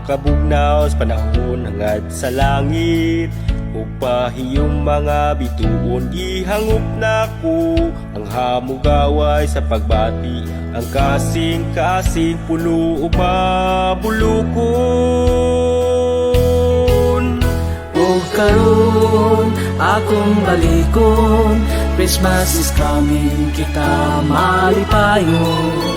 kabugnaw sa panahon hangad sa langit. Ug pahiyong mga bituon gihangop na ko. Ang hamugaway sa pagbati, ang kasing-kasing puno ug mabulukon. Ug karon akong balikon, Christmas is coming, kita malipayon.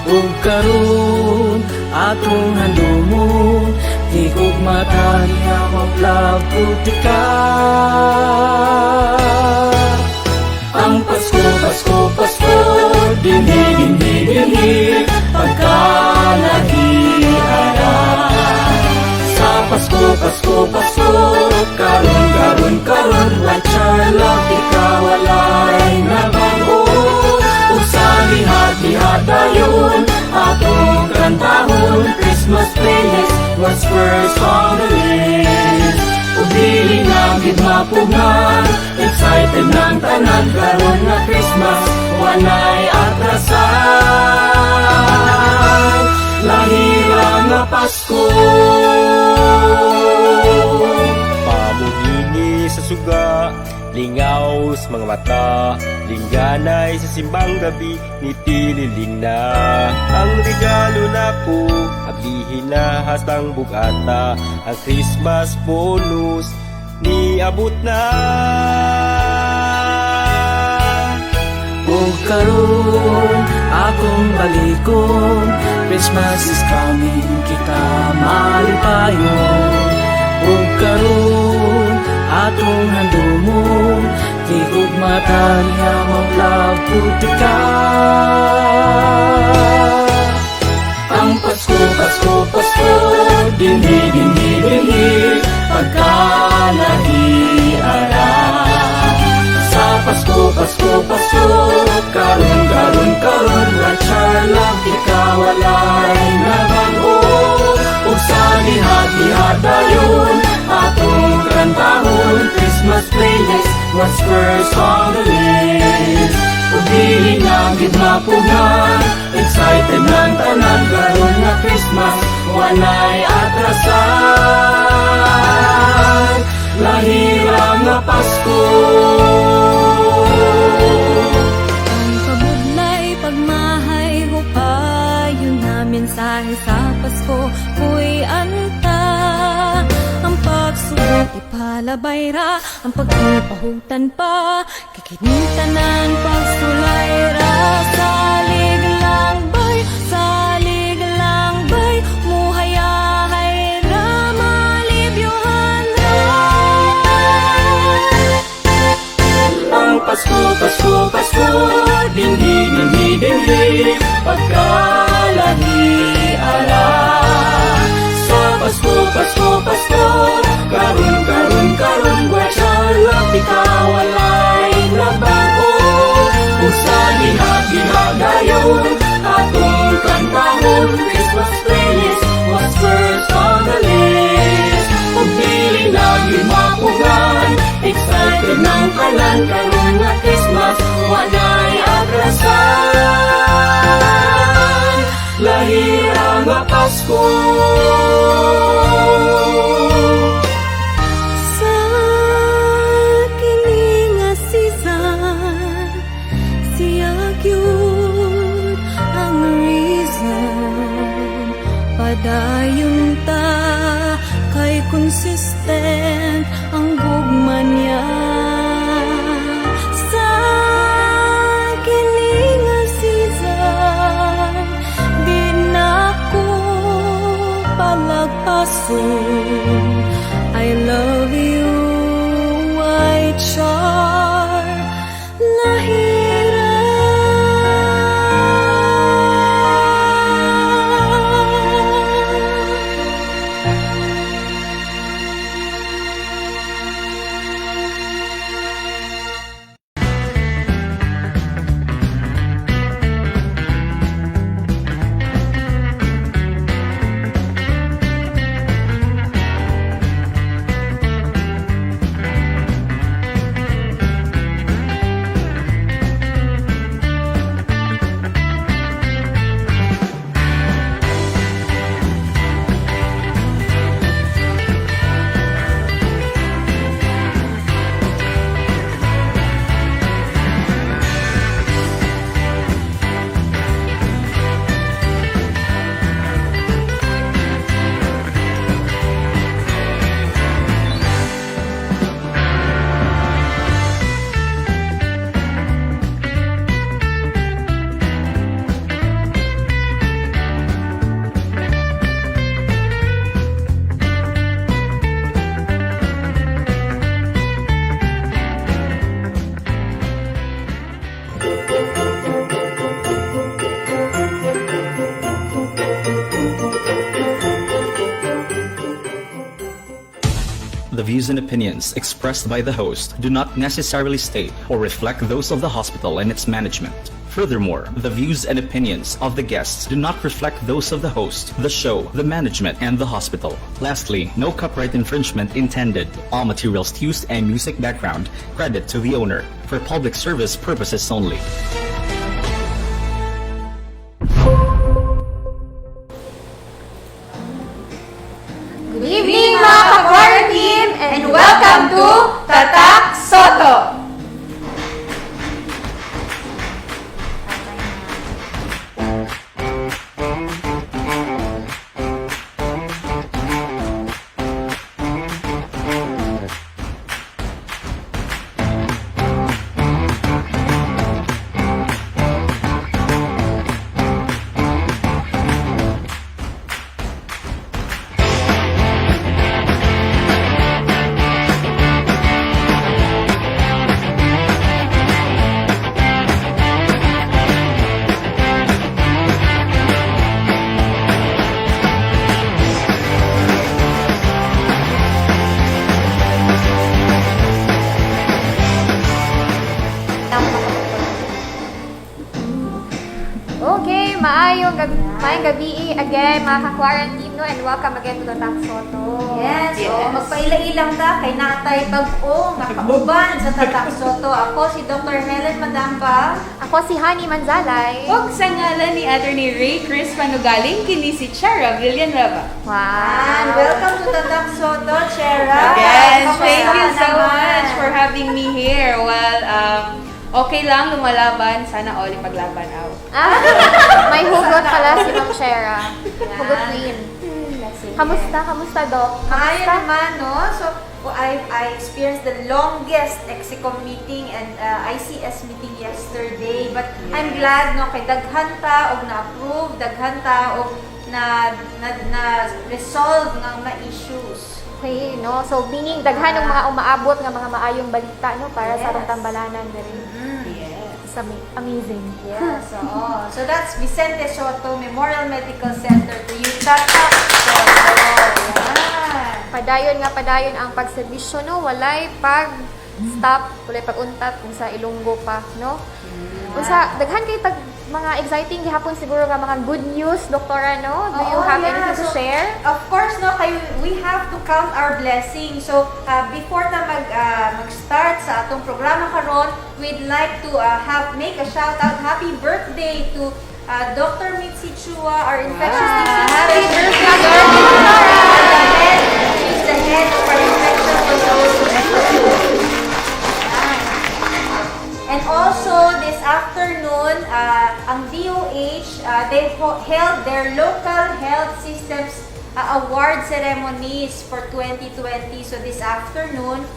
Ug karon atong handumon, higog mata niya mag-love putika. Ang Pasko, Pasko, Pasko, dinhi, dinhi, dinhi, pagkalahiara. Sa Pasko, Pasko, Pasko, karon, karon, karon, white Charlotte, ikaw walay nabago. Ug sa lihat-lihat dayon, atong kantahon, Christmas playlist was first on the list. Ug dili na gid mapugan, excited ng tanan karon nga Christmas, walay atrasan. Lahira nga Pasko. Pamuhingi sa suga, lingaw sa mga mata, lingganay sa simbang gabi, nitililing na ang regalo nako. Ablihin na hastang bugata, ang Christmas bonus niabot na. Ug karon akong balikon, Christmas is coming, kita malipayon. Ug karon atong handumon, higog mata niya mag-love putika. Ang Pasko, Pasko, Pasko, dinhi, dinhi, dinhi, pagkalahiara. Sa Pasko, Pasko, Pasko, karon, karon, karon, white Charlotte, ikaw walay nabago. Ug sa lihat-lihat dayon, atong kantahon, Christmas playlist was first on the list. Ug dili na gid mapugan, excited ng tanan karon nga Christmas, walay atrasan. Lahira nga Pasko. Ang kabudlay pagmahay hupayon na mensahe sa Pasko, kuy anta. Ang pagsuot ipalabay ra, ang pagpahutan pa, kikinitanan pagsulay ra. Salig lang bay, salig lang bay, muhayahay ra, malibyohan ra. Ang Pasko, Pasko, Pasko, dinhi, dinhi, dinhi, pagkalahiara. Sa Pasko, Pasko, Pasko, karon, karon, karon, white Charlotte, ikaw walay nabago. Ug sa lihat-lihat dayon, atong kantahon, Christmas playlist was first on the list. Ug dili na gyud mapugan, excited ng kalan karon nga Christmas, walay atrasan. Lahira nga Pasko. Sa kini nga season, siya gyud ang reason. Padayon ta kay consistent ang gugma niya. Sa kini nga season, di na ko palagpason. I love you, white char, lahira. views and opinions expressed by the host do not necessarily state or reflect those of the hospital and its management. Furthermore, the views and opinions of the guests do not reflect those of the host, the show, the management, and the hospital. Lastly, no copyright infringement intended. All materials used and music background credit to the owner for public service purposes only. Good evening mga ka-quarantine and welcome to Tatak, Sotto! Okay, maayong gabi again mga ka-quarantine no, and welcome again to the Tatak Sotto. Yes, so magpaila-ilang ta kay natay bag-o nga kauban sa Tatak Sotto. Ako si Dr. Helen Madamba. Ako si Honey Manzalay. Huwag sa ngalan ni Attorney Ray Chris Panugaling, kini si Chara Villanueva. And Wow! welcome to Tatak Sotto, Chera. Yes, Kamusta thank you so naman? much for having me here. Well, okay lang lumalaban, sana all ipaglaban out. May hugot pala si Ma'am Shera. Hugot queen. Kamusta, Doc? Maayo Kamusta? naman, no? So, I experienced the longest EXICOM meeting and ICS meeting yesterday. But I'm glad, no, kay daghan ta og na-approve, daghan ta og na-resolve ng mga issues. Okay, no? So, meaning, daghan ng mga umaabot ng mga maayong balita, no? Para sa atong tambalanan din. It's amazing. Yes, oo. So that's Vicente Sotto Memorial Medical Center to you. Tatak Sotto. Yan. Padayon ang pagserbisyo, no? Walay pag-stop, walay pag-untat kung sa Ilonggo pa, no? Kung sa, daghan kayo mga exciting gihapon siguro nga mga good news, Doktora, no? Do you have anything to share? Of course, no, we have to count our blessings. So, before na mag-start sa atong programa karon, we'd like to make a shout out, happy birthday to Dr. Mitzi Chua, our infectious disease Happy specialist. birthday, She's the head of our infectious disease. And also, this afternoon, ang DOH, they held their local health systems award ceremonies for 2020. So this afternoon,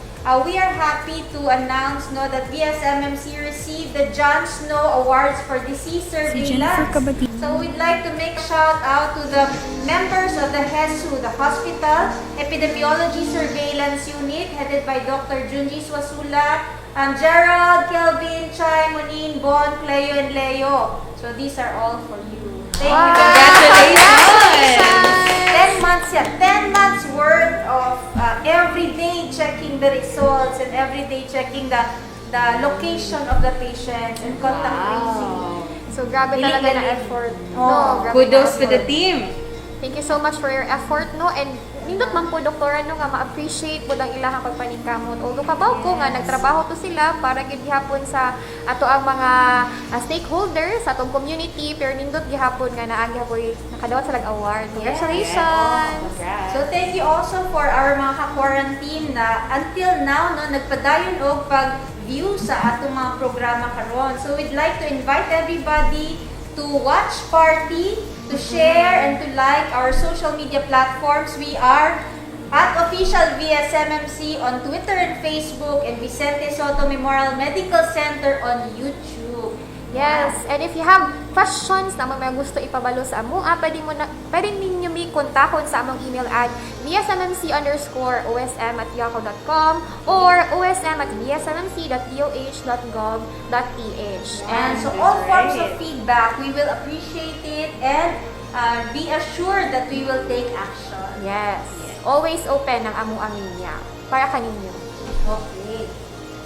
we are happy to announce that VSMMC received the John Snow Awards for Disease Surveillance. So we'd like to make shout out to the members of the HESU, the Hospital Epidemiology Surveillance Unit, headed by Dr. Junji Swasula, Gerald, Kelvin, Chai, Monin, Bon, Cleo, and Leo. So these are all for you. Thank you. Congratulations! 10 months, 10 months worth of every day checking the results and every day checking the location of the patient and contact tracing. So, grabe talaga na effort. No, grabe Kudos na to the effort. team. Thank you so much for your effort, no? And nindot man po, Doktora, no, nga ma-appreciate po ang ilahang pagpaningkamot. Although kabaw ko nga, nagtrabaho to sila para gid gihapon sa ato ang mga stakeholders sa atong community, pero nindot gihapon nga naagi ako'y nakadawat sa award. Congratulations! So thank you also for our mga ka-quarantine na until now, no, nagpadayon og pag-view sa atong mga programa karon. So we'd like to invite everybody to watch party, to share, and to like our social media platforms. We are at Official VSMMC on Twitter and Facebook, and Vicente Sotto Memorial Medical Center on YouTube. Yes, and if you have questions na mga gusto ipabalo sa amo, pwede ninyo may kontakon sa among email at vsmmc_osm@yahoo.com or osm@vsmmc.doh.gov.ph. And so all forms of feedback, we will appreciate it, and be assured that we will take action. Yes, always open ang among aminya. para kaninyo. Okay.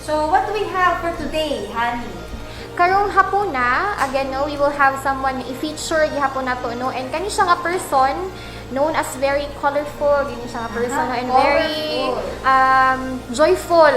So, what do we have for today, honey? Karong hapon na, again, no, we will have someone i-feature gihapon nato, no, and kani siya nga person known as very colorful, gini siya nga person, no, and very joyful,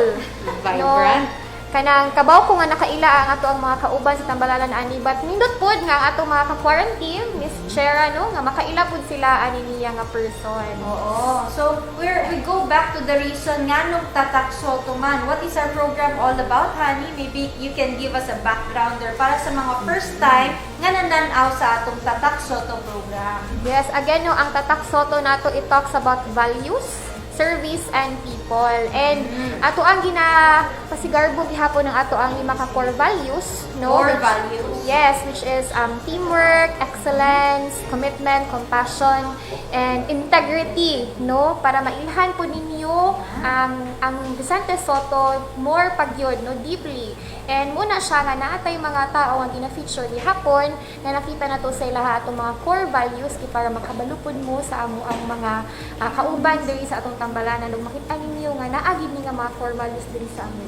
Vibrant. no. Kanang kabaw ko nga nakaila ang ato ang mga kauban sa Tambalalan ani, but nindot pod nga ang ato mga ka-quarantine, Miss Chera, no, nga makaila pod sila ani niya nga person. Oo. So, we go back to the reason nga nung Tatak Sotto man. What is our program all about, honey? Maybe you can give us a backgrounder para sa mga first time nga nananaw sa atong Tatak Sotto program. Yes, again, no, ang Tatak Sotto nato, it talks about values, service, and people. And ato ang ginapasigarbo gihapon ng ato ang lima ka core values, no? Core values. Yes, which is teamwork, excellence, commitment, compassion, and integrity, no? Para mailhan po ninyo ang Vicente Sotto more pagyod, no, deeply. And muna siya nga naatay mga tao ang gina-feature gihapon na nakita nato sa ilaha atong mga core values para makabalupod mo sa amo ang mga kauban diri sa atong Tambalanan ug makita ninyo nga naagid ni nga mga core values diri sa amo.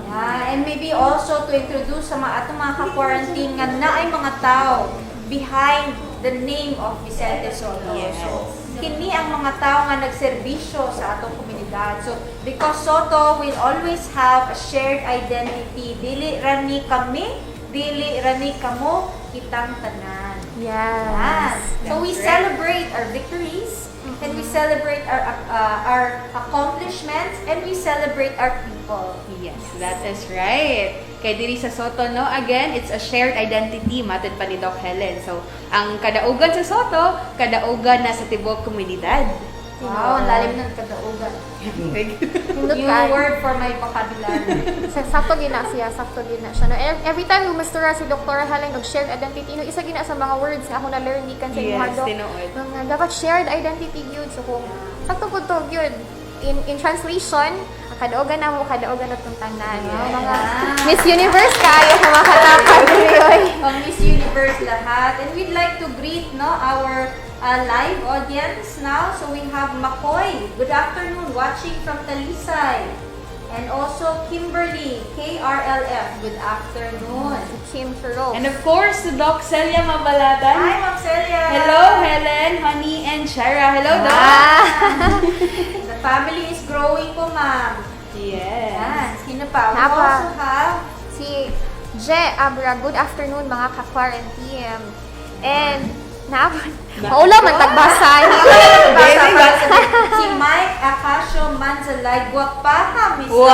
Yeah, and maybe also to introduce sa mga atong mga ka-quarantine nga naay mga tao behind the name of Vicente Sotto. Yes. So, kini ang mga tao nga nagserbisyo sa atong komunidad. So, because Sotto will always have a shared identity. Dili rani kami, dili rani kamo, kitang tanan. Yes. So, we celebrate our victories, and we celebrate our accomplishments, and we celebrate our people. Yes, that is right. Kay diri sa Sotto, no, again, it's a shared identity, matod pa ni Doc Helen. So, ang kadaugan sa Sotto, kadaugan na sa tibok komunidad. Wow, ang lalim ng kadaugan. New word for my vocabulary. Sakto gina siya, sakto gina siya. No? Every time gumustura si Dr. Helen og shared identity, no, isa gina sa mga words nga ako na-learn gikan sa Yes, imong Doc. tinuod. Nga dapat shared identity yun. So kung sakto po to yun. In translation, ang kadaugan na mo, kadaugan na itong tanan. No? Mga Miss Universe kayo sa mga katapan. Miss Universe lahat. And we'd like to greet our live audience now. So we have Makoy. Good afternoon, watching from Talisay. And also Kimberly, KRLF. Good afternoon. Kim Ferro. And of course, to Doc Celia Mabalatan. Hi, Ma'am Celia. Hello, Helen, Honey, and Shara. Hello, Doc. The family is growing po, ma'am. Yes. Yan. Sino pa? We Napa. also have Si Je Abra. Good afternoon mga ka-quarantine. And maula man tagbasan. si Mike Acacio Manzalay. Guwapa, Miss. Wow!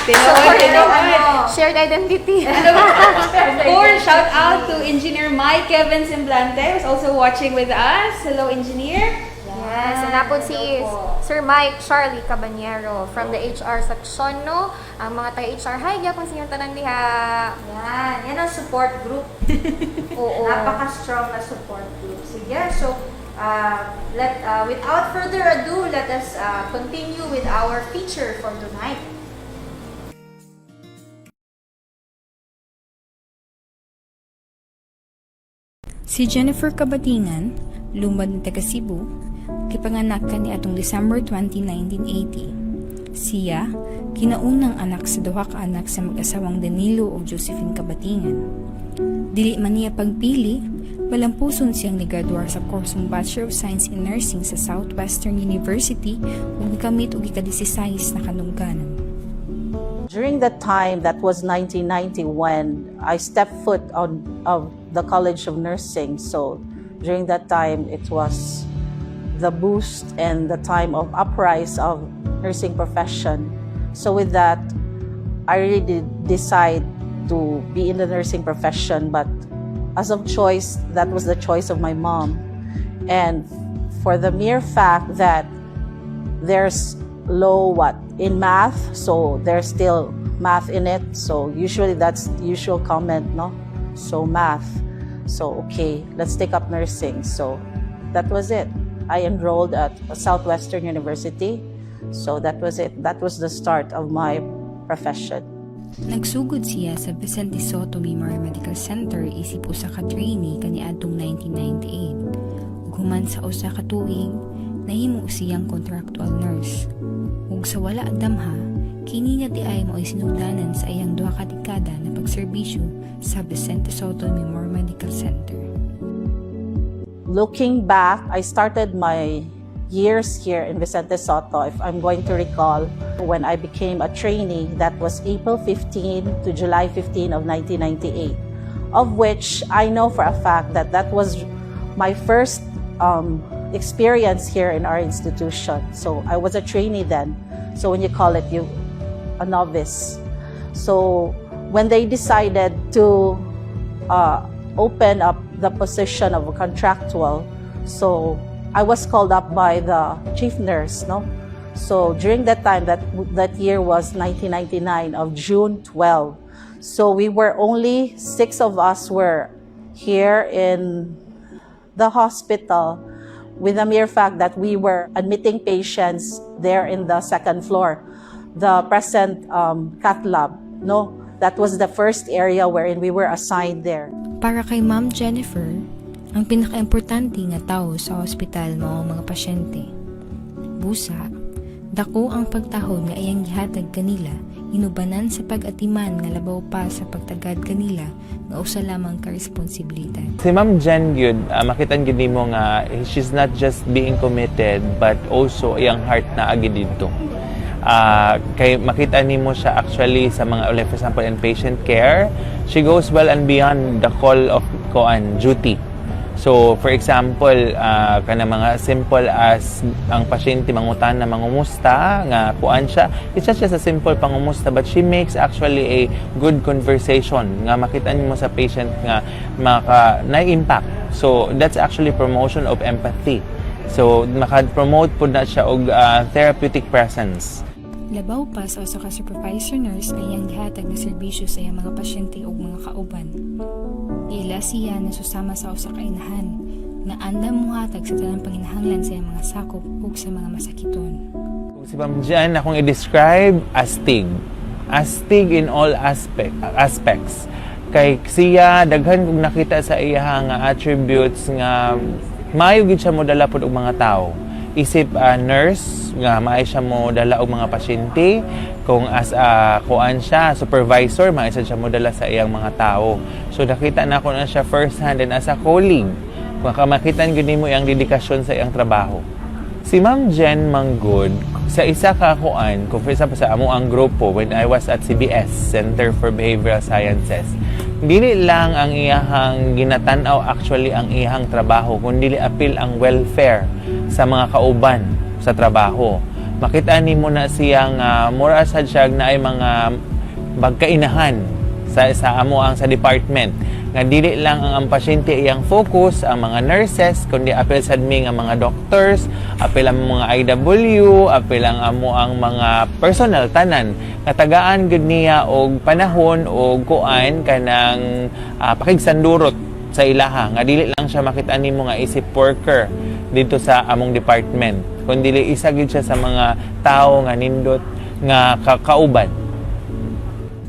Ano? Shared identity. Of course, shout out to Engineer Mike Kevin Semblante, who's also watching with us. Hello, Engineer. Yes, and napod si Sir Mike Charlie Cabanyero from the HR section, no? Ang mga taga-HR, hi, gyapon sa inyong tanan diha. Yan. Yan ang support group. Oo. Napaka-strong na support group. Sige, so, without further ado, let us continue with our feature for tonight. Si Jennifer Kabatingan, lumad na taga Cebu, kipanganak ka ni atong December 20, 1980. Siya, kinaunang anak sa duha ka anak sa mag-asawang Danilo o Josephine Kabatingan. Dili man niya pagpili, malampuson siyang nigraduar sa kursong Bachelor of Science in Nursing sa Southwestern University ug gikamit og ika-16 na kanungganan. During that time, that was 1990 when I stepped foot on of the College of Nursing. So during that time, it was the boost and the time of uprise of nursing profession. So with that, I really did decide to be in the nursing profession, but as of choice, that was the choice of my mom. And for the mere fact that there's low in math, so there's still math in it, so usually that's the usual comment, no? So math, so okay, let's take up nursing. So that was it. I enrolled at Southwestern University, so that was it. That was the start of my profession. Nagsugod siya sa Vicente Sotto Memorial Medical Center isip usa ka trainee kaniadtong 1998. Ug human sa usa ka tuig, nahimo siyang contractual nurse. ug sa wala damha, kini nga di ay mao'y sinugdanan sa iyang duha ka dekada na pagserbisyo sa Vicente Sotto Memorial Medical Center. Looking back, I started my years here in Vicente Sotto, if I'm going to recall, when I became a trainee, that was April 15 to July 15 of 1998, of which I know for a fact that that was my first experience here in our institution. So I was a trainee then. So when you call it a novice. So when they decided to open up the position of a contractual, so I was called up by the chief nurse, no? So during that time, that year was 1999 of June 12. So we were only 6 of us were here in the hospital, with the mere fact that we were admitting patients there in the second floor, the present cath lab, no? That was the first area wherein we were assigned there. Para kay Ma'am Jennifer, ang pinaka-importante nga tao sa ospital mao mga pasyente. Busa, dako ang pagtahod nga iyang gihatag kanila, inubanan sa pag-atiman nga labaw pa sa pagtagad kanila nga usa lamang ka responsibilidad. Si Ma'am Jen yun, makitan gid mo nga she's not just being committed but also iyang heart na agi dito. Kay makita nimo siya actually sa mga, like for example, in patient care, she goes well and beyond the call of duty. So, for example, kana mga simple as ang pasyente mangutan na mangumusta, nga kuan siya, it's just a simple pangumusta, but she makes actually a good conversation, nga makita mo sa patient nga na-impact. So, that's actually promotion of empathy. So, maka-promote po na siya og therapeutic presence. Labaw pa sa usa ka supervisor nurse ay iyang gihatag na serbisyo sa iyang mga pasyente ug mga kauban. Ila siya na susama sa usa ka inahan nga andam muhatag sa tanang panginahanglan sa iyang mga sakop ug sa mga masakiton. Si Ma'am Jan akong i-describe as astig. Astig in all aspects. Kay siya daghan kog nakita sa iya nga attributes nga maayo gid siya modala pod og mga tawo. Isip nurse nga maay siya mo dala og mga pasyente, kung as kuan siya supervisor maay siya modala sa iyang mga tao. So nakita na ko na siya first hand, and as a colleague makamakitan gid nimo iyang dedikasyon sa iyang trabaho. Si Ma'am Jen Manggod sa isa ka kuan, kung for example sa amo ang grupo when I was at CBS, Center for Behavioral Sciences, dili lang ang iyahang ginatanaw actually ang iyahang trabaho, kundi apil ang welfare sa mga kauban sa trabaho. Makita nimo na siyang mura sad siya na ay mga magkainahan sa amo ang sa department, nga dili lang ang pasyente iyang focus, ang mga nurses, kundi apil sad mi nga mga doctors, apil ang mga IW, apil ang amo ang mga personal tanan nga tagaan gud niya og panahon og kuan kanang pakigsandurot sa ilaha, nga dili lang siya makita nimo nga isip worker dito sa among department, kundi isa gid siya sa mga tao nga nindot nga kauban.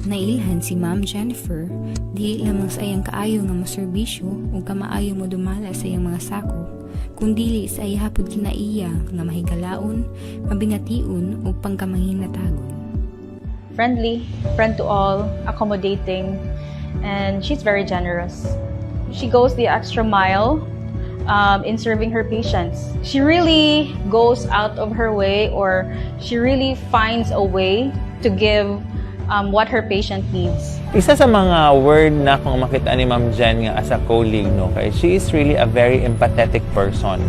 Nailhan si Ma'am Jennifer, di lamang sa iyang kaayo nga maserbisyo o kamaayo mo dumala sa iyang mga sakop, kundi sa iya hapud kinaiya nga mahigalaon, mabingation o pangkamanghinatagon. Friendly, friend to all, accommodating, and she's very generous. She goes the extra mile in serving her patients. She really goes out of her way, or she really finds a way to give what her patient needs. Isa sa mga word na kung makita ni Ma'am Jen nga as a colleague, no, kay she is really a very empathetic person.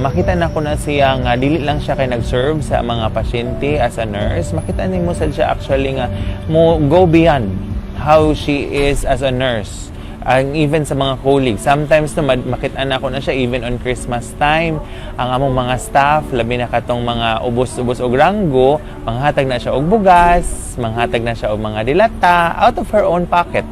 Makita na ko na siya nga dili lang siya kay nag-serve sa mga pasyente as a nurse, makita ni mo sad siya actually nga mo go beyond how she is as a nurse. Even sa mga colleagues, sometimes makita na ko na siya even on Christmas time, ang among mga staff, labi na katong mga ubos-ubos og ranggo, manghatag na siya og bugas, manghatag na siya og mga dilata out of her own pocket.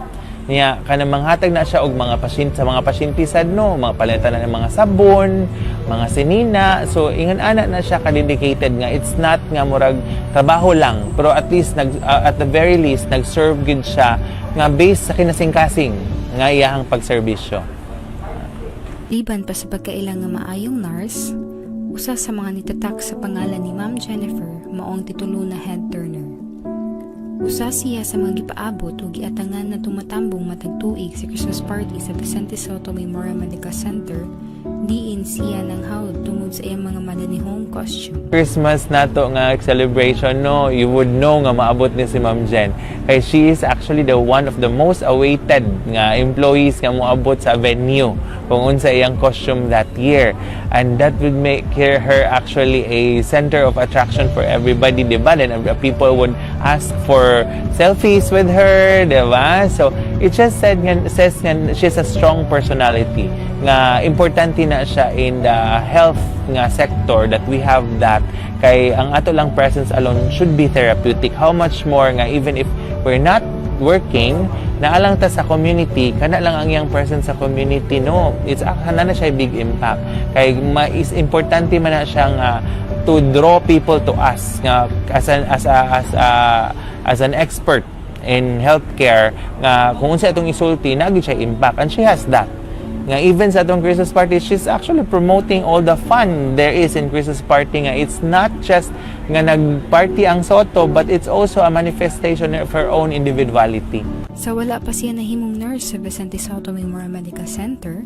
Niya kanang manghatag na siya og mga pasyente sa mga pasyente sad, no, mga palitan na ng mga sabon, mga sinina. So ingon ana na siya ka-dedicated nga it's not nga murag trabaho lang, pero at least at the very least nag-serve gid siya nga based sa kinasing-kasing nga iyahang pagserbisyo. Liban pa sa pagkailang nga maayong nurse, Usa sa mga nitatak sa pangalan ni Ma'am Jennifer maong titulo na head turner. Usa siya sa mga gipaabot o giatangan na tumatambong matag tuig sa Christmas party sa Vicente Sotto Memorial Medical Center, diin siya ng hawd tungod sa iyang mga madanihong costume. Christmas nato nga celebration, no, you would know nga maabot ni si Ma'am Jen. Kay she is actually the one of the most awaited nga employees nga moabot sa venue kung unsa iyang costume that year. And that would make her actually a center of attraction for everybody, diba? Then people would ask for selfies with her, diba? So it just says nga she's a strong personality, nga importante na siya in the health nga sector, that we have that. Kay ang ato lang presence alone should be therapeutic. How much more nga even if we're not working, naalang ta sa community, kana lang ang iyang presence sa community, no, it's na siya big impact. Kay is importante man na siya nga to draw people to us nga as an expert in healthcare, nga kung unsa itong isulti nagid siya impact, and she has that. Nga even sa atong Christmas party, she's actually promoting all the fun there is in Christmas party. Nga it's not just nga nagparty ang Sotto, but it's also a manifestation of her own individuality. Sa wala pa siya nahimong nurse sa Vicente Sotto Memorial Medical Center,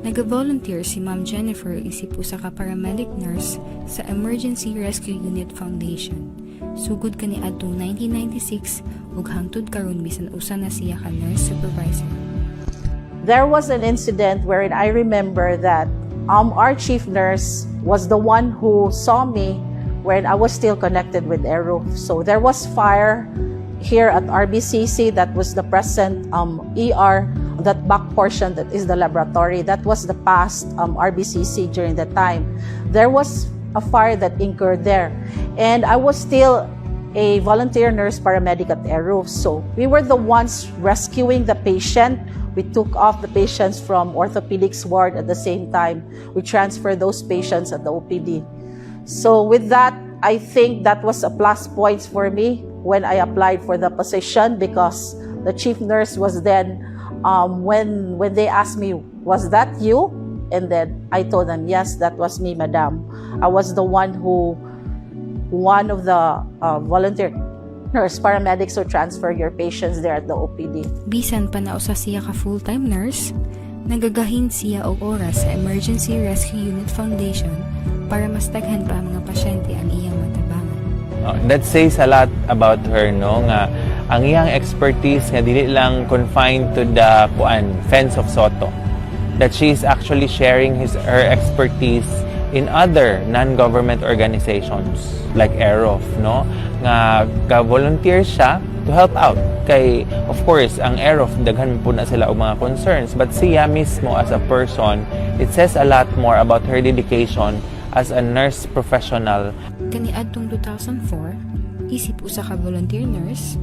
nag-volunteer si Ma'am Jennifer isip usa ka paramedic nurse sa Emergency Rescue Unit Foundation. Sugod kani adtong 1996 ug hangtod karon bisan usa na siya ka nurse supervisor. There was an incident wherein I remember that our chief nurse was the one who saw me when I was still connected with Aero. So there was fire here at RBCC. That was the present ER, that back portion that is the laboratory. That was the past RBCC during that time. There was a fire that incurred there. And I was still a volunteer nurse paramedic at Aero. So we were the ones rescuing the patient. We took off the patients from orthopedics ward at the same time. We transferred those patients at the OPD. So with that, I think that was a plus points for me when I applied for the position, because the chief nurse was then, when they asked me, was that you? And then I told them, yes, that was me, madam. I was the one of the volunteer nurse paramedics who transfer your patients there at the OPD. Bisan pa na usa siya ka full-time nurse, nagagahin siya og oras sa Emergency Rescue Unit Foundation para mas daghan pa ang mga pasyente ang iyang matabangan. That says a lot about her, no, nga ang iyang expertise nga dili lang confined to the fence of Sotto, that she is actually sharing her expertise in other non-government organizations like EROF, no, nga ka-volunteer siya to help out. Kay of course ang EROF daghan po na sila og mga concerns, but siya mismo as a person, it says a lot more about her dedication as a nurse professional. Kaniadtong 2004, isip usa ka volunteer nurse,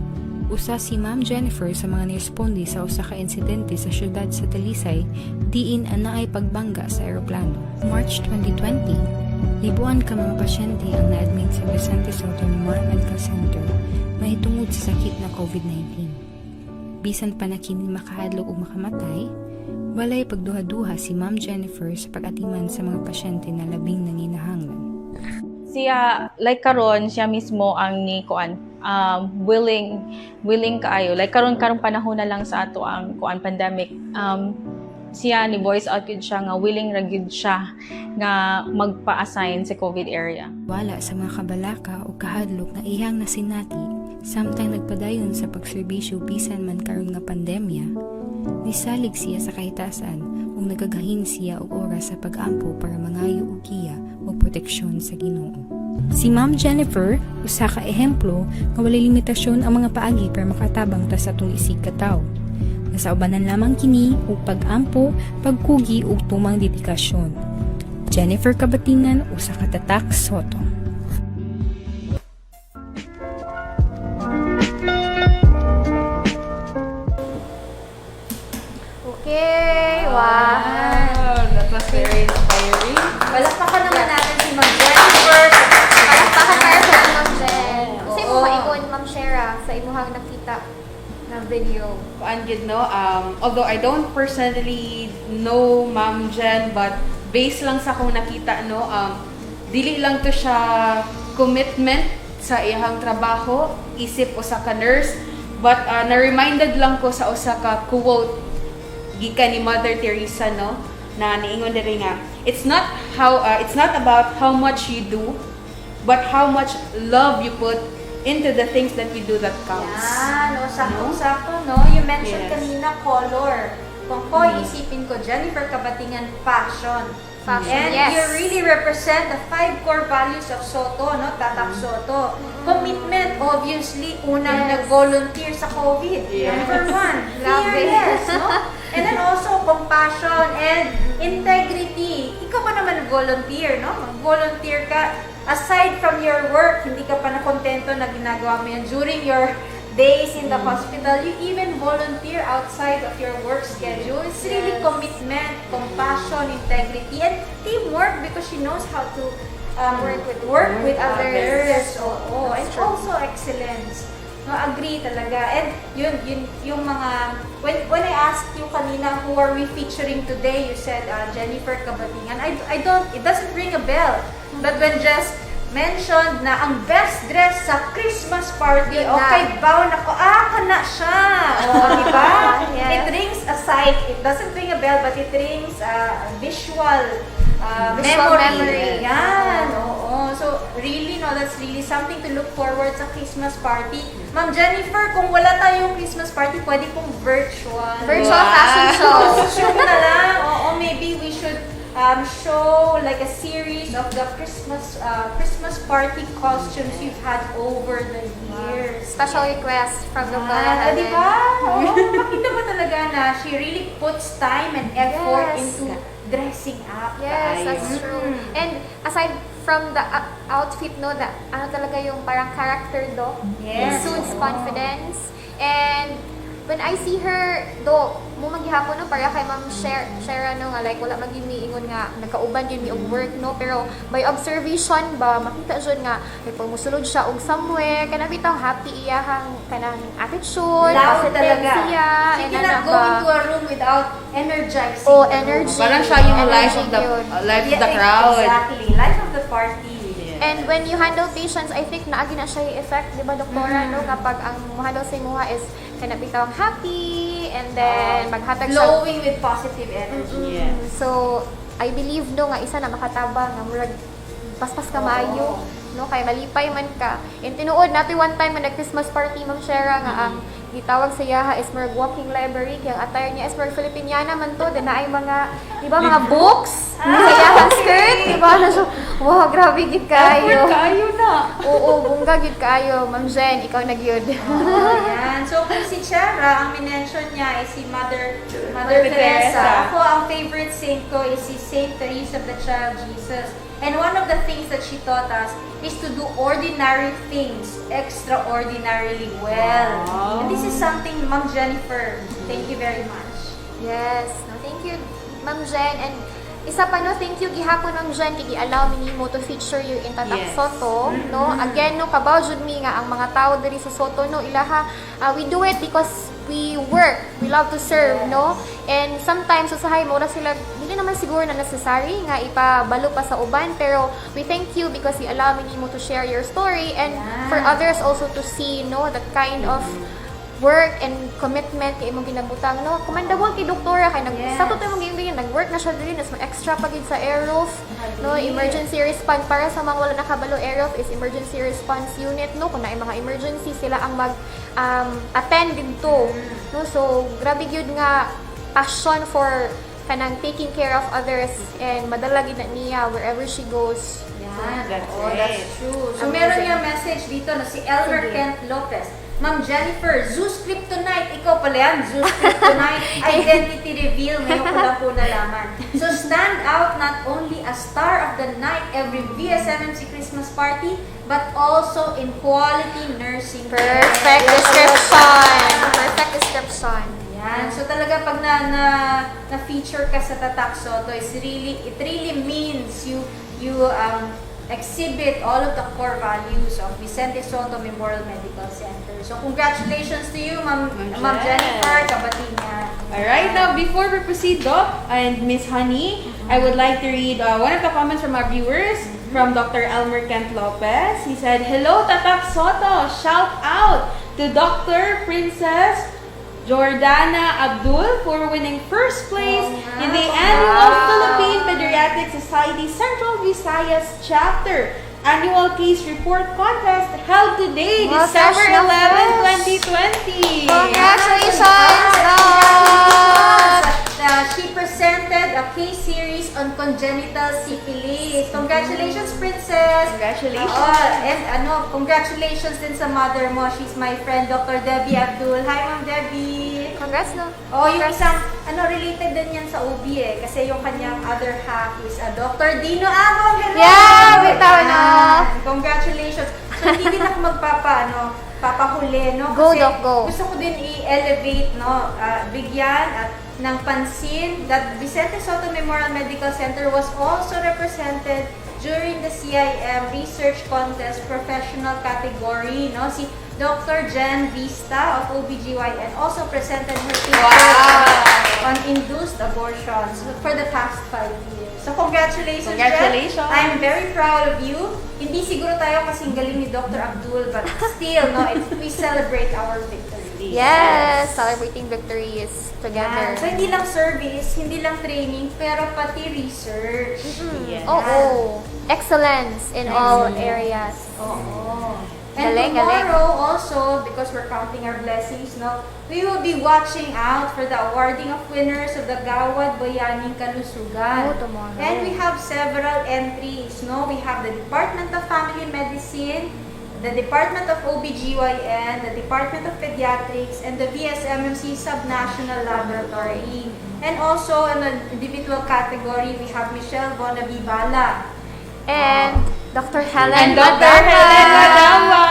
usa si Ma'am Jennifer sa mga niresponde sa usa ka insidente sa syudad sa Talisay diin anaay pagbangga sa eroplano. March 2020, libuan ka mga pasyente ang na-admit sa Vicente Sotto Memorial Medical Center mahitungod sa sakit na COVID-19. Bisan pa na kini makahadlok o makamatay, walay pagduha-duha si Ma'am Jennifer sa pag-atiman sa mga pasyente na labing nanginahanglan. Siya, like karon siya mismo ang ni willing kaayo. Like karon panahon na lang sa ato ang pandemic. Siya ni voice out gid siya nga willing ra gid siya nga magpa-assign sa COVID area. Wala sa mga kabalaka o kahadlok na iyang nasinati, samtang nagpadayon sa pagserbisyo bisan man karon nga pandemya, nisalig siya sa kahitasan ug nagagahin siya og oras sa pag-ampo para mangayo og giya o proteksyon sa Ginoo. Si Ma'am Jennifer, usa ka ehemplo nga walay limitasyon ang mga paagi para makatabang ta sa atong isig ka tawo. Nasaubanan lamang kini og pag-ampo, pagkugi ug tumang dedikasyon. Jennifer Kabatingan, usa ka Tatak, Sotto. Okay, wow. That was very inspiring. Palakpakan naman natin si Ma'am Jennifer. Palakpakan tayo sa Ma'am Jen. Sa imo Oo. maingon, Ma'am Shera, sa imuhang nakita na video. Gid no, although I don't personally know Ma'am Jen, but based lang sa akong nakita no, dili lang to siya commitment sa iyang trabaho, isip usa ka nurse, but na-reminded lang ko sa usa ka quote gikan ni Mother Teresa, no, na niingon diri nga, it's not about how much you do, but how much love you put into the things that you do that counts. Yan, no, sakto-sakto, no? You mentioned Yes. kanina color. Kung ko, isipin ko, Jennifer Kabatingan, passion. Fashion, And yes. you really represent the 5 core values of Sotto, no? Tatak Sotto. Commitment, obviously, unang Yes. nag-volunteer sa COVID. Yes. Number 1. Grabe. Fearless, no? And then also, compassion and integrity. Ikaw pa naman volunteer, no? Mag-volunteer ka. Aside from your work, hindi ka pa nakontento na ginagawa mo yan during your days in the hospital, you even volunteer outside of your work schedule. It's really commitment, compassion, integrity, and teamwork because she knows how to work with others. Oo. And also excellence. No, agree talaga. And yun yung mga when I asked you kanina who are we featuring today, you said Jennifer Kabatingan. I don't, it doesn't ring a bell. But when just mentioned na ang best dress sa Christmas party, okay, bound ako, kana siya. O, diba? Yes. It rings a sight. It doesn't ring a bell, but it rings a visual memory. Yan, oo. So, really, no, that's really something to look forward sa Christmas party. Ma'am Jennifer, kung wala tayong Christmas party, pwede pong virtual. Virtual fashion show. Costume na lang. Oo, maybe we should show like a series of the Christmas party costumes you've had over the years. Special request from Dr. Ah, Helen. di ba? Oo, makita mo talaga na she really puts time and effort Yes. into dressing up. Yes, that's true. And aside from the outfit, no, ano talaga yung parang character do, Yes. exudes confidence. And when I see her, mo maghihapon no, para kay Ma'am share no, nga like wala magimiingon nga nagkauban yun mi og work no, pero by observation ba makita jud nga may pagmusulod siya og somewhere kana bitaw happy iyahang kanang attitude, Loud positive talaga. siya, She and cannot ano go ba, into a room without energizing. oh, the room. energy. Parang siya yung life of the Yeah, crowd. Exactly. Life of the party. And when you handle patients, I think naagi na siya yung effect, di ba, doktora, no? Kapag ang handle sa imuha is kana bitawang happy, and then maghatag siya. Flowing with positive energy. Yes. So, I believe, no, nga isa na makataba, nga murag paspas ka maayo, no? Kaya malipay man ka. And tinuod, natin one time, na Christmas party, Ma'am Shera, nga ang gitawag sa yaha is more walking library, kaya ang attire niya is more Filipiniana man to, then na ay mga, di ba, mga books, sa yahang skirt, di ba, na so, wow, grabe gid kayo. Kayo na. Oo, bungga gid kayo, Ma'am Jen, ikaw na gyud. Ayan. So, kung si Chera, ang minention niya is si Mother Mother Teresa. Teresa. Ako, ang favorite saint ko is si Saint Teresa of the Child Jesus. And one of the things that she taught us is to do ordinary things extraordinarily well. Wow. And this is something, Ma'am Jennifer, thank you very much. Yes, no, thank you, Ma'am Jen. And isa pa no, thank you gihapon Ma'am Jen kay gi-allow mi nimo to feature you in Tatak Yes. Sotto, no? Again no, kabaw jud mi nga ang mga tao diri sa Sotto no, ilaha we do it because we work, we love to serve, no? And sometimes usahay mo ra sila dili naman siguro na necessary nga ipabalo pa sa uban, pero we thank you because you allow me nimo to share your story and for others also to see, no, that kind of work and commitment kay imong ginabutang, no? Komandawon kay doktora kay sa totoo mong gibigyan nag-work na siya diri nas extra pa gid sa airroof, no? Emergency response para sa mga wala nakabalo airroof is emergency response unit, no? Kung naay mga emergency sila ang mag attend dito, no? So grabe gyud nga passion for kanang taking care of others and madala gid na niya wherever she goes. Yan. That's Oo, right. that's true. So, Amazing. meron niya message dito na si Elmer Kent Lopez. Ma'am Jennifer, Zeus Kryptonite. Ikaw pala yan, Zeus Kryptonite. Identity reveal. Ngayon ko lang po nalaman. So, stand out not only as star of the night every VSMMC Christmas party, but also in quality nursing care. Perfect description. Perfect description. Yan. So talaga pag na-feature ka sa Tatak Sotto, it really means you exhibit all of the core values of Vicente Sotto Memorial Medical Center. So congratulations to you, Ma'am Jennifer Kabatingan. Alright, now before we proceed, Doc and Miss Honey, I would like to read one of the comments from our viewers. from Dr. Elmer Kent Lopez. He said, "Hello, Tatak Sotto! Shout out to Dr. Princess Jordana Abdul for winning first place in the annual Philippine Pediatric Society Central Visayas Chapter Annual Case Report Contest held today, December 11, 2020. Congratulations, Doc! She presented a case series on congenital syphilis. Congratulations, Princess! Congratulations! And congratulations din sa mother mo. She's my friend, Dr. Debbie Abdul. Hi, Ma'am Debbie! Congrats, no? Yung isang, related din yan sa OB kasi yung kanyang other half is Dr. Dino Abong. Hello! Yeah, bitaw na! Congratulations! So, hindi din ako papahuli, no? Go, Kasi Doc, go. gusto ko din i-elevate, no? Bigyan at ng pansin that Vicente Sotto Memorial Medical Center was also represented during the CIM Research Contest Professional category, no? Si Dr. Jen Vista of OBGYN also presented her paper on induced abortions for the past 5 years. So congratulations, Congratulations. Jen. I'm very proud of you. Hindi siguro tayo kasing galing ni Dr. Abdul, but still, no, we celebrate our victory. Yes! Celebrating victories together. So, hindi lang service, hindi lang training, pero pati research. Yes. Oo. Excellence in all areas. Oo. And Galing, tomorrow also, because we're counting our blessings, no, we will be watching out for the awarding of winners of the Gawad Bayaning Kalusugan. Tomorrow. And we have several entries, no? We have the Department of Family Medicine, the Department of OBGYN, the Department of Pediatrics, and the VSMMC Subnational Laboratory. And also in the individual category, we have Michelle Bonavibala. And Dr. Helen And Dr. Madama. Helen Madama!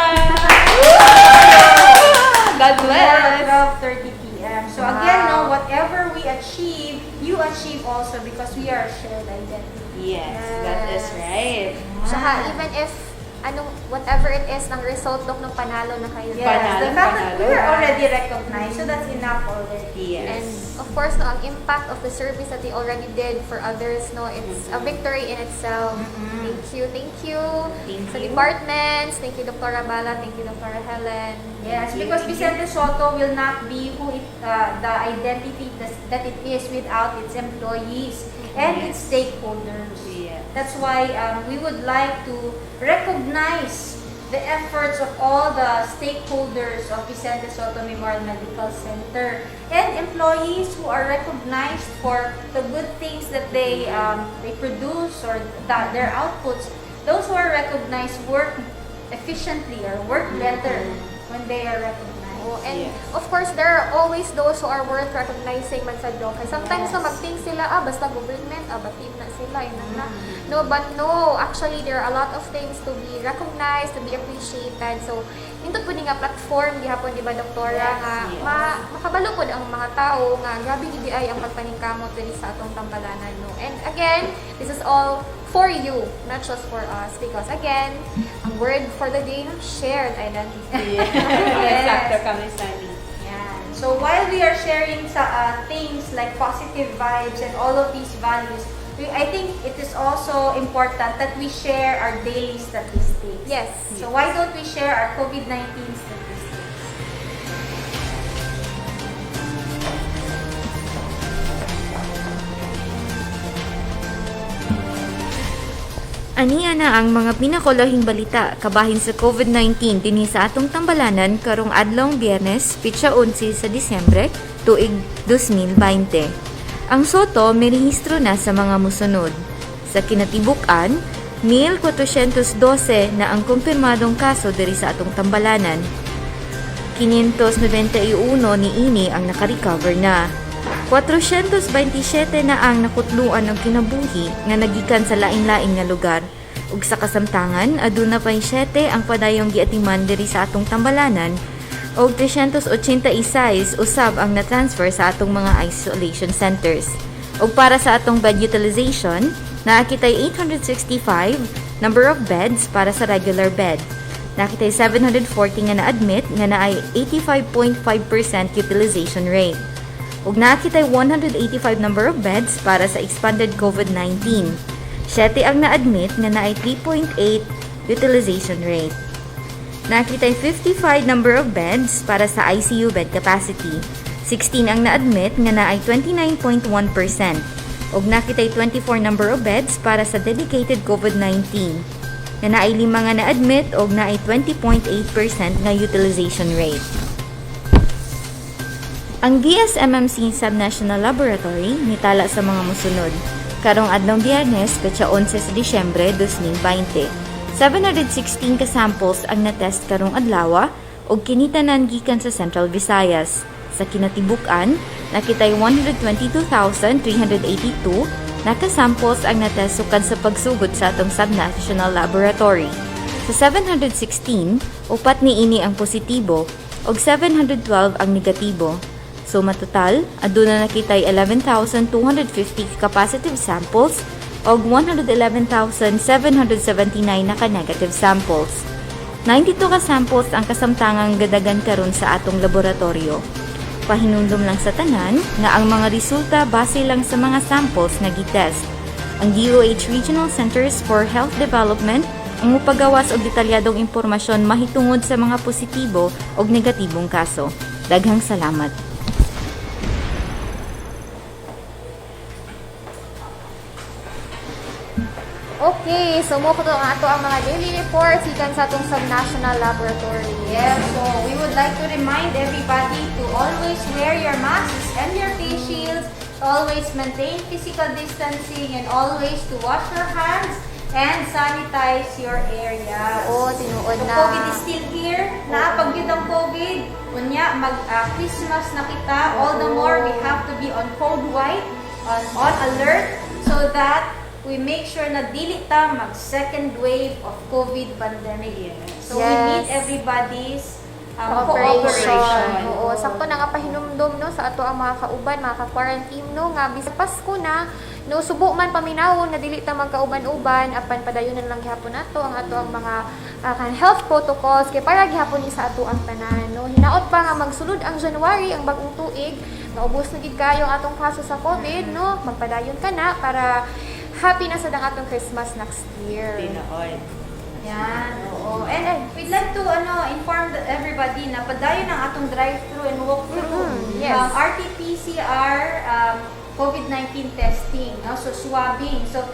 God bless! 12:30 p.m. So again, no, whatever we achieve, you achieve also because we are a shared identity. Yes, that is right. Saka even if whatever it is ng result ng panalo na kayo. Yes, Panalo, the fact that panalo. we're already recognized, so that's enough already. Yes. And of course, no, ang impact of the service that they already did for others, no, it's a victory in itself. Thank you. Thank Sa you. departments, thank you Dr. Abala, thank you Dr. Helen. Yes, because Vicente Sotto will not be the identity that it is without its employees and its stakeholders. Yes. That's why we would like to recognize the efforts of all the stakeholders of Vicente Sotto Memorial Medical Center and employees who are recognized for the good things that they produce or their outputs. Those who are recognized work efficiently or work better when they are recognized. And Yes. of course, there are always those who are worth recognizing man sa Doc. Sometimes Yes. na mag-think sila, basta government, batim na sila, na. No, but no, actually, there are a lot of things to be recognized, to be appreciated. So, nindot po nga platform, gihapon, di ba, Doktora, Yes, nga yes. makabalo po ang mga tao nga grabe gidi ay ang pagpaningkamot diri sa atong tambalanan, no. And again, this is all for you, not just for us, because again, ang word for the day, shared identity. Exacto kami, Sunny. Yan. So while we are sharing things like positive vibes and all of these values, I think it is also important that we share our daily statistics. Yes. So why don't we share our COVID-19 statistics? Aniya na ang mga pinakolahing balita kabahin sa COVID-19 dinhi sa atong tambalanan karong adlong Biyernes, pitsa 11 sa Disyembre, tuig 2020. Ang Sotto merehistro na sa mga musunod. Sa kinatibuk-an, 1,412 na ang kumpirmadong kaso diri sa atong tambalanan. 591 niini ang nakarecover na. 427 na ang nakutluan ng kinabuhi nga nagikan sa lain-lain nga lugar. Ug sa kasamtangan, aduna pay 7 ang padayong giatiman diri sa atong tambalanan og 386 usab ang na-transfer sa atong mga isolation centers. Ug para sa atong bed utilization, naakitay 865 number of beds para sa regular bed. Nakitay 740 nga na-admit nga naay 85.5% utilization rate. Ug nakitay 185 number of beds para sa expanded COVID-19. 7 ang na-admit nga naay 3.8 utilization rate. Nakitay 55 number of beds para sa ICU bed capacity. 16 ang na-admit nga naay 29.1%. Og nakitay 24 number of beds para sa dedicated COVID-19. Nga naay 5 nga na-admit og naay 20.8% nga utilization rate. Ang DSMMC Subnational Laboratory nitala sa mga musunod. Karong adlaw Biyernes, petsa 11 sa Disyembre 2020. 716 ka samples ang na-test karong adlaw og kinitanan gikan sa Central Visayas. Sa kinatibuk-an, nakitay 122,382 na ka-samples ang na-test sukad sa pagsugod sa atong Subnational Laboratory. Sa 716, upat ni ini ang positibo og 712 ang negatibo. So matotal, aduna nakitay 11,250 ka positive samples og 111,779 na ka-negative samples. 92 ka samples ang kasamtangang gadagan karon sa atong laboratorio. Pahinumdum lang sa tanan nga ang mga resulta base lang sa mga samples na gitest. Ang DOH Regional Centers for Health Development ang mupagawas og detalyadong impormasyon mahitungod sa mga positibo og negatibong kaso. Daghang salamat. Okay, so mo ko to ang ato ang mga daily reports ikan sa atong Subnational Laboratory. Yes, so we would like to remind everybody to always wear your masks and your face shields, always maintain physical distancing, and always to wash your hands and sanitize your area. Oo, tinuod So, na. COVID is still here. Naapag yun ang COVID. Kunya, mag-Christmas na kita. All the more, we have to be on code white, on alert, so that we make sure na dili ta mag-second wave of COVID pandemic. So, we need everybody's cooperation. Oo, sakto na nga pahinumdum no sa ato ang mga kauban, mga ka-quarantine no nga bisag Pasko na no subo man paminawon nga dili ta magkauban-uban apan padayonan lang gihapon nato ang mga health protocols kay para gihapon ni sa ato ang tanan no. Hinaot pa nga magsulod ang January ang bag-ong tuig, naubos na gid kayo ang atong kaso sa COVID no. Magpadayon ka na para happy na sa dang atong Christmas next year. Yan, oo. And we'd like to inform everybody na padayon ang atong drive-thru and walk-through. Yes. RT-PCR COVID-19 testing, no? So swabbing. So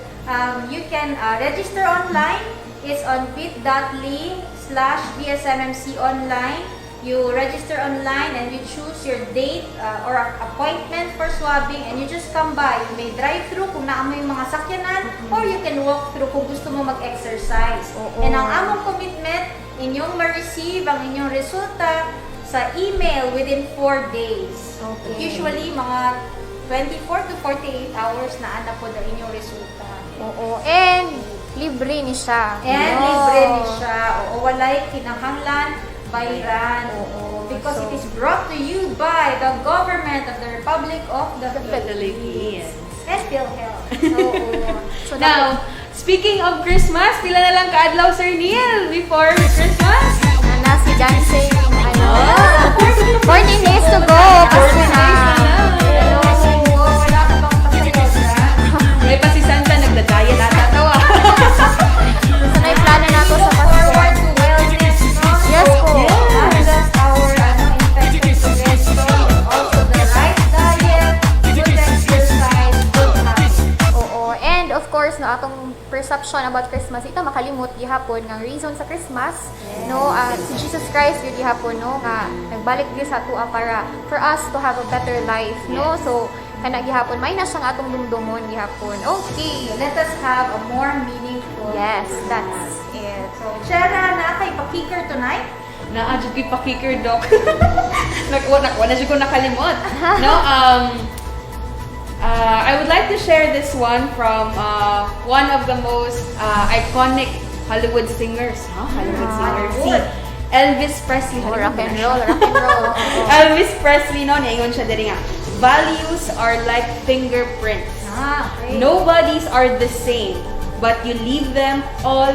you can register online. It's on bit.ly/DSMMC online. You register online and you choose your date or appointment for swabbing and you just come by. You may drive-thru kung naamoy yung mga sakyanan or you can walk through kung gusto mo mag-exercise. And ang among commitment, inyong ma-receive ang inyong resulta sa email within 4 days. Okay. Usually, mga 24 to 48 hours na anak po na inyong resulta. Oo, and libre ni siya. And No. libre ni siya. Oo, walay kinahanglan bayaran. Because it is brought to you by the government of the Republic of the Philippines. And PhilHealth. So Now, speaking of Christmas, pila na lang kaadlaw, Sir Neil, before Christmas? na si dancing, 14 days to go. Pasko na. May pa si Santa, nagda-diet ata to ah. So na plano na to sa Pasko. Forward to wellness, no? Yes po. Not just our infectious suggestion, also the right diet, good exercise, good habits. Oo. And of course, no, atong perception about Christmas, ito makalimot gihapon nga reason sa Christmas, no, si Jesus Christ yun gihapon, no, nga nagbalik gyud sa atua para for us to have a better life, no. So kana gihapon may na siyang atong dumdumon gihapon. Okay. Let us have a more meaningful Yes, that's it. So, Shera, na kay pa-kicker tonight? Naadyo kay pa-kicker, Doc. Nakuha na siya ko nakalimot. No, I would like to share this one from one of the most iconic Hollywood singers. Hollywood singers. Si Elvis Presley. Oh, rock and roll, rock and roll. Elvis Presley, no, niingon siya diri nga. Values are like fingerprints. Okay. Nobody's are the same, but you leave them all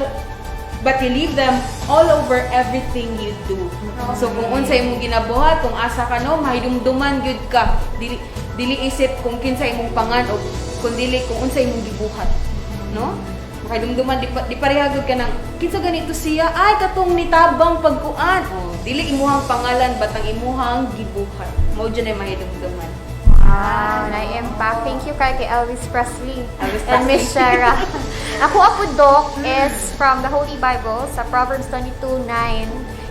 over everything you do. So kung unsay imong ginabuhat, kung asa ka no, mahidumduman gyud ka. Dili isip kung kinsay imong pangan o kung dili kung unsay imong gibuhat. no? Makadumduman di parehagod ka ng kinsa ganito siya ay katong nitabang pagkuan. Oh, dili imuhang pangalan batang imuhang gibuhat. Mao dyan ay mahidumduman. Wow, na-impact. Thank you kay Elvis Presley Elvis and Presley. Miss Shara. Ako po, Doc, is from the Holy Bible sa Proverbs 22:9.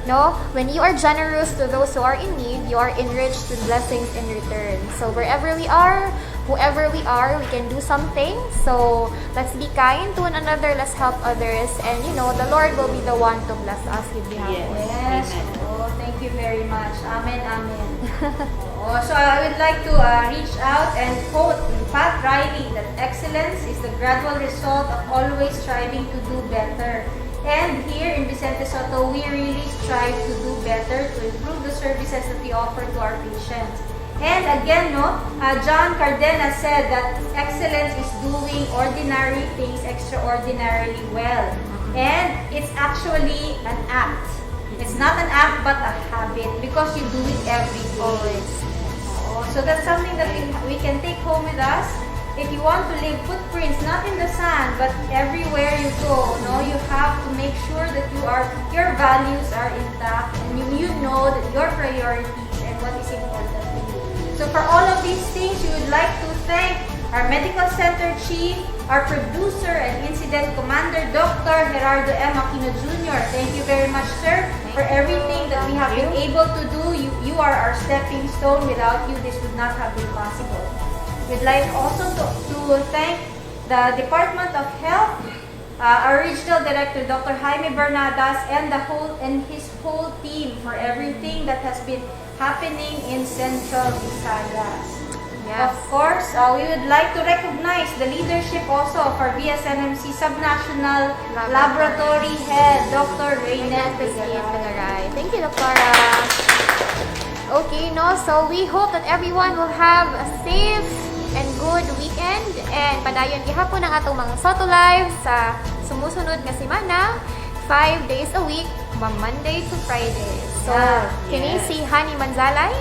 No, when you are generous to those who are in need, you are enriched with blessings in return. So wherever we are, whoever we are, we can do something. So let's be kind to one another. Let's help others, and the Lord will be the one to bless us with the help. Yes. Yes. Oh, thank you very much. Amen, amen. So I would like to reach out and quote Pat Riley that excellence is the gradual result of always striving to do better. And here in Vicente Sotto, we really strive to do better, to improve the services that we offer to our patients. And again, John Cardenas said that excellence is doing ordinary things extraordinarily well. And it's actually an act. It's not an act but a habit because you do it every day. Always. So that's something that we can take home with us. If you want to leave footprints, not in the sand, but everywhere you go, you have to make sure that your values are intact and you know that your priorities and what is important to you. So for all of these things, we would like to thank our medical center chief, our producer and incident commander, Dr. Gerardo M. Aquino Jr. Thank you very much, sir, for everything that we have been able to do. You are our stepping stone. Without you, this would not have been possible. We'd like also to thank the Department of Health, our regional director, Dr. Jaime Bernadas, and his whole team for everything that has been happening in Central Visayas. Yes. Of course, we would like to recognize the leadership also of our VSNMC Subnational Laboratory Head, Dr. Reynette Pigaray. Thank you, Doctora. Okay, so we hope that everyone will have a safe and good weekend, and padayon gihapon ang atong mga Sotto Live sa sumusunod nga semana, 5 days a week, from Monday to Friday. So, kini si Hani Manzalay,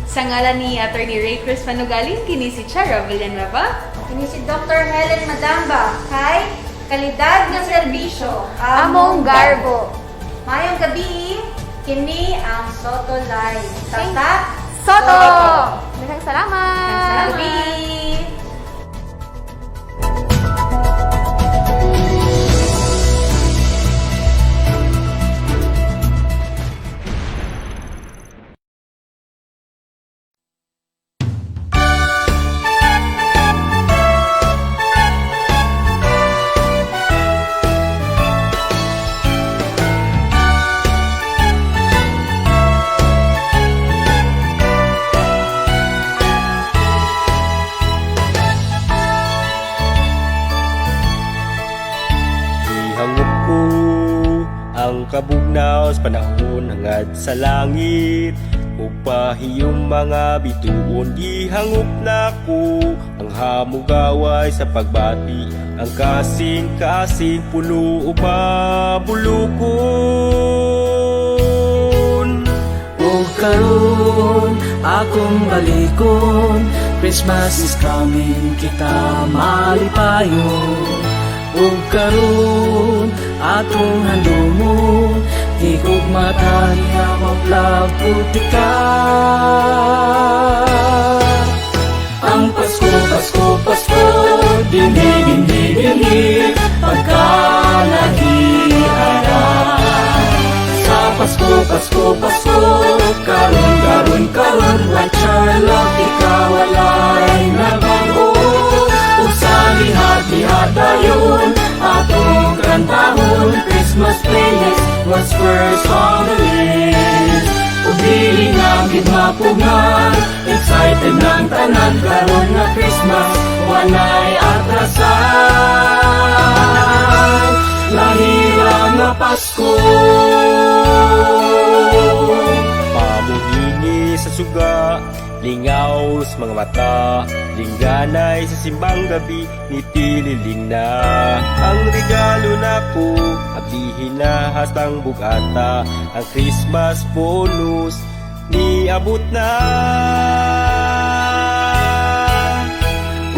Sa ngalan ni Attorney Ray Cruz Panugaling, kini si Chara Villanueva. Kini si Dr. Helen Madamba kay kalidad nga serbisyo among garbo. Mayong gabi, kini ang Sotto Live. Tatak, Sotto! Daghang salamat! Gabi! Ihangop ko ang kabugnaw sa panahon hangad sa langit. Upahiyong mga bituon, ihangop na ko ang hamugaway sa pagbati. Ang kasing-kasing pulo o mabulukon. O karon akong balikon, Christmas is coming, kita malipayon. O karon atong handumon, higog mata niya mong putika. Ang Pasko, Pasko, Pasko, dinhi, dinhi, dinhi, pagkalahiran. Sa Pasko, Pasko, Pasko, karon, karon, karon, what your love, ikaw walay nabago. Ug sa lihat-lihat dayon, atong kantahon, Christmas playlist was first on the list. Ug dili na gid mapugngan, excited ng tanan karon nga Christmas, walay atrasan. Lahira nga Pasko. Pamuhingi sa suga, lingaw sa mga mata, lingganay sa simbang gabi, nitililing na ang regalo na ko, ablihin na hastang bugata, ang Christmas bonus niabot na.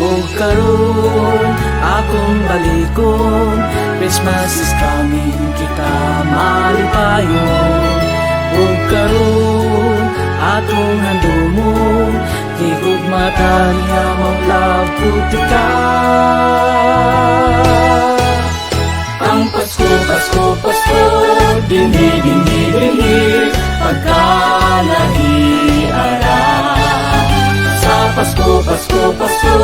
O karon akong balikon. Christmas is coming, kita malipayon. Ug karon atong handumon, tigog mata niya mong love putika. Ang Pasko, Pasko, Pasko, dinhi, dinhi, dinhi, pagkalahiara. Sa Pasko, Pasko, Pasko,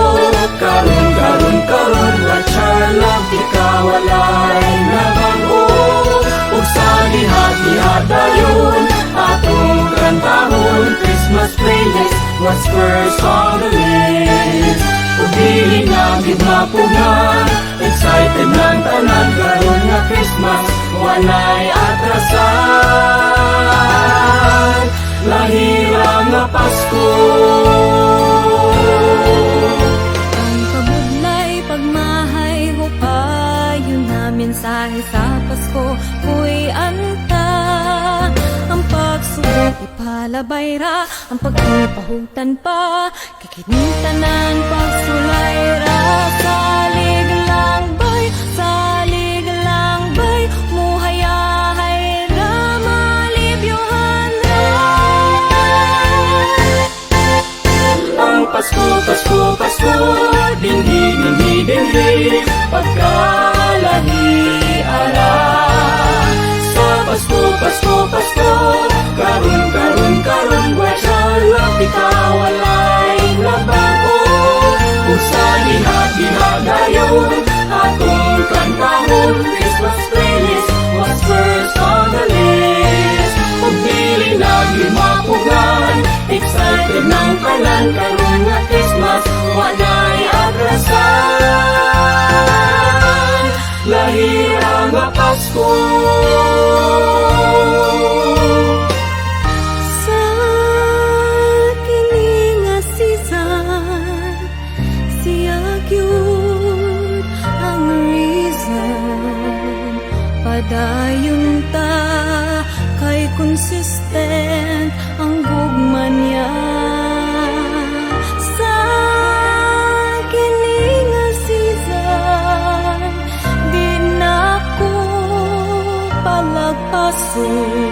karon, karon, karon, watch our love, ikawalay nabago. Ug sa lihat-lihat dayon, atong kantahon, Christmas playlist, what's first on the list? Ug dili na gid mapunan, excited ng tanan, karon nga Christmas, walay atrasan. Lahira nga Pasko. Ang kabudlay, pagmahay, hupayon na mensahe sa Pasko, kuy anta. Ang pagsubok, ipalabay ra, ang pagkipahutan pa, kikinitanan, pagsulay ra. Salig lang bay, salig lang bay, muhayahay ra, malibyohan ra. Ang Pasko, Pasko, Pasko, dinhi, dinhi, dinhi, pagkalahiara. Sa Pasko, Pasko, Pasko, karon, karon, karon, watch our love, ikawalay nabago. Ug sa lihat-lihat dayon, atong kantahon, Christmas playlist, what's first on the list? Ug dili na gyud mapugan, excited ng tanan, karon nga Christmas, walay atrasan. Lahira nga Pasko. Sa kini nga season, siya gyud ang reason. Padayon ta kay consistent ang gugma niya. Sa kini nga season, di na ko palagpason.